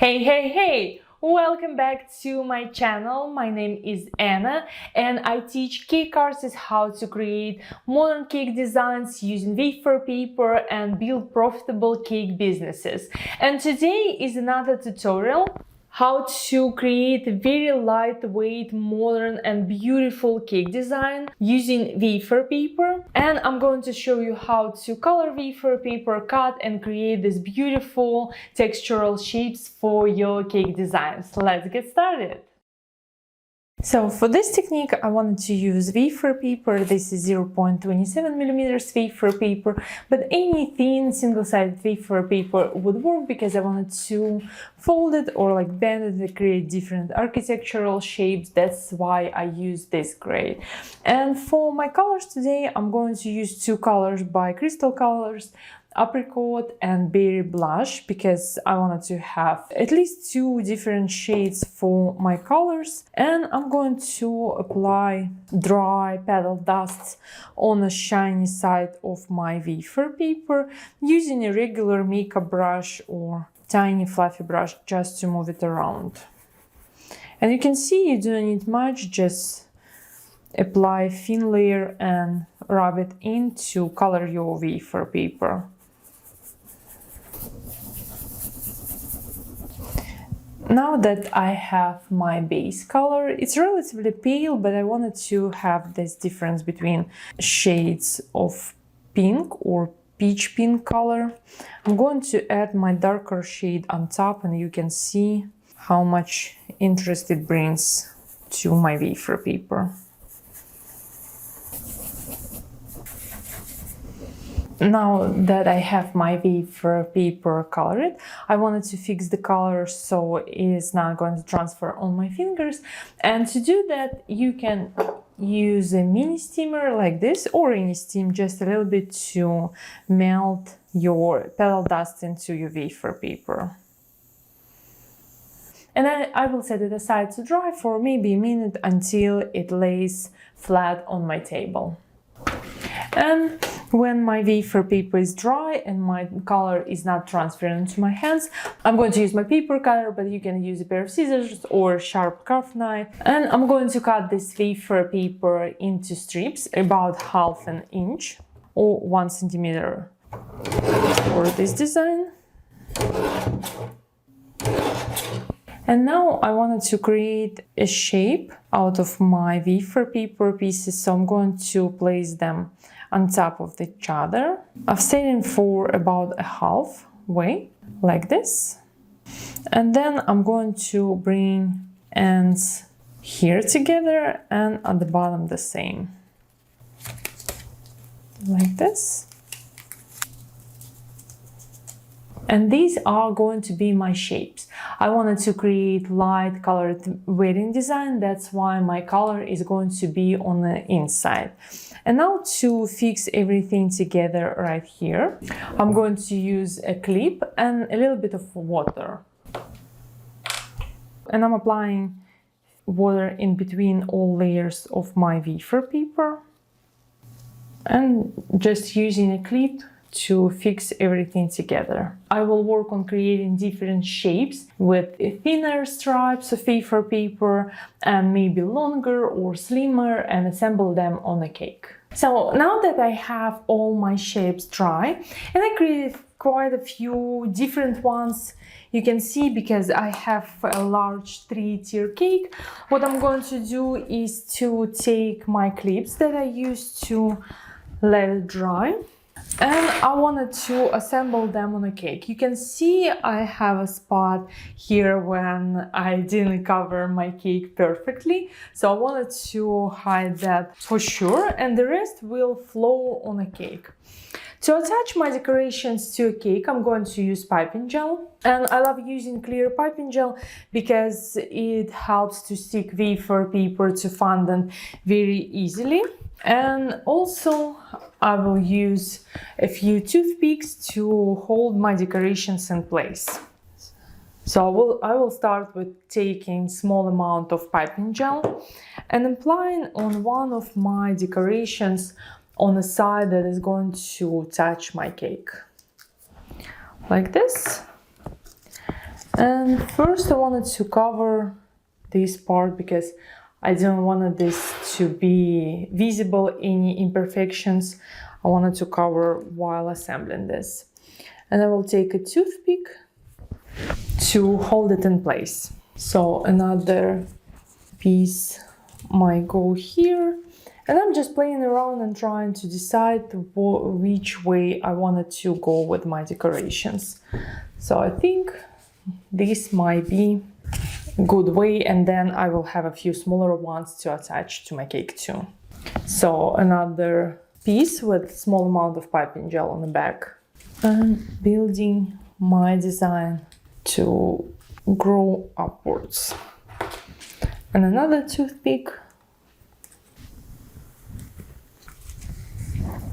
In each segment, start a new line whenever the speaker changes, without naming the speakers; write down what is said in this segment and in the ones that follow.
Hey! Welcome back to my channel. My name is Anna and I teach cake artists how to create modern cake designs using wafer paper and build profitable cake businesses. And today is another tutorial how to create a very lightweight, modern and beautiful cake design using wafer paper. And I'm going to show you how to color wafer paper, cut and create these beautiful textural shapes for your cake designs. Let's get started. So for this technique, I wanted to use wafer paper. This is 0.27 millimeters wafer paper, but any thin single-sided wafer paper would work because I wanted to fold it or bend it to create different architectural shapes. That's why I use this grade. And for my colors today, I'm going to use two colors by Crystal Colors, Apricot and Berry Blush, because I wanted to have at least two different shades for my colors. And I'm going to apply dry petal dust on the shiny side of my wafer paper using a regular makeup brush or tiny fluffy brush just to move it around. And you can see you don't need much, just apply a thin layer and rub it in to color your wafer paper. Now that I have my base color, it's relatively pale, but I wanted to have this difference between shades of pink or peach pink color. I'm going to add my darker shade on top and you can see how much interest it brings to my wafer paper. Now that I have my wafer paper colored, I wanted to fix the color so it is not going to transfer on my fingers. And to do that, you can use a mini steamer like this or any steam just a little bit to melt your petal dust into your wafer paper. And I will set it aside to dry for maybe a minute until it lays flat on my table. And when my wafer paper is dry and my color is not transferring to my hands, I'm going to use my paper cutter, but you can use a pair of scissors or a sharp craft knife. And I'm going to cut this wafer paper into strips about half an inch or 1 centimeter for this design. And now I wanted to create a shape out of my wafer paper pieces, so I'm going to place them on top of each other. I've set it for about a halfway, like this. And then I'm going to bring ends here together and at the bottom the same, like this. And these are going to be my shapes. I wanted to create light colored wedding design. That's why my color is going to be on the inside. And now to fix everything together right here, I'm going to use a clip and a little bit of water. And I'm applying water in between all layers of my wafer paper. And just using a clip to fix everything together. I will work on creating different shapes with thinner stripes of wafer paper and maybe longer or slimmer and assemble them on a cake. So now that I have all my shapes dry, and I created quite a few different ones, you can see because I have a large 3-tier cake, what I'm going to do is to take my clips that I used to let it dry. And I wanted to assemble them on a cake. You can see I have a spot here when I didn't cover my cake perfectly. So I wanted to hide that for sure, and the rest will flow on a cake. To attach my decorations to a cake, I'm going to use piping gel. And I love using clear piping gel because it helps to stick wafer paper to fondant very easily. And also I will use a few toothpicks to hold my decorations in place. So I will start with taking small amount of piping gel and applying on one of my decorations on the side that is going to touch my cake, like this. And first I wanted to cover this part because I didn't want this to be visible, any imperfections. I wanted to cover while assembling this. And I will take a toothpick to hold it in place. So another piece might go here. And I'm just playing around and trying to decide which way I wanted to go with my decorations. So I think this might be a good way, and then I will have a few smaller ones to attach to my cake too. So another piece with small amount of piping gel on the back. And building my design to grow upwards. And another toothpick.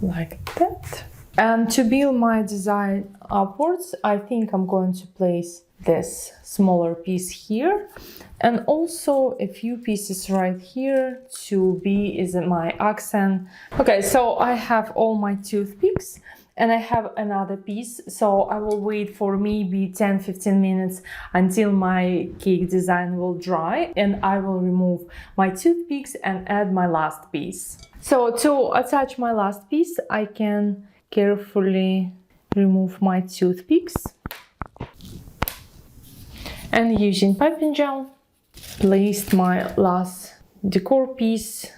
Like that. And to build my design upwards, I think I'm going to place this smaller piece here and also a few pieces right here to be as my accent. Okay, so I have all my toothpicks and I have another piece, so I will wait for maybe 10-15 minutes until my cake design will dry, and I will remove my toothpicks and add my last piece. So to attach my last piece, I can carefully remove my toothpicks and using piping gel, placed my last decor piece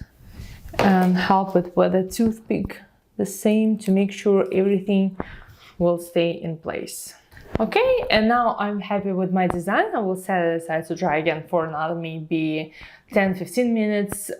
and help it with a toothpick the same to make sure everything will stay in place. Okay, and now I'm happy with my design. I will set it aside to dry again for another maybe 10-15 minutes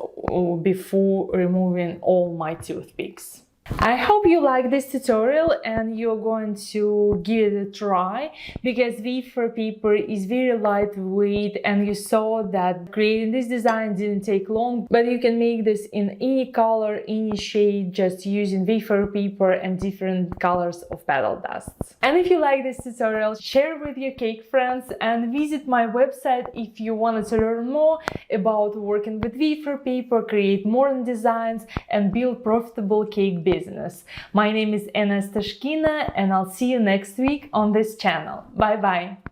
before removing all my toothpicks. I hope you like this tutorial and you're going to give it a try, because wafer paper is very lightweight and you saw that creating this design didn't take long, but you can make this in any color, any shade, just using wafer paper and different colors of petal dusts. And if you like this tutorial, share it with your cake friends and visit my website if you wanted to learn more about working with wafer paper, create modern designs and build profitable cake business. My name is Anna Stashkina and I'll see you next week on this channel. Bye bye!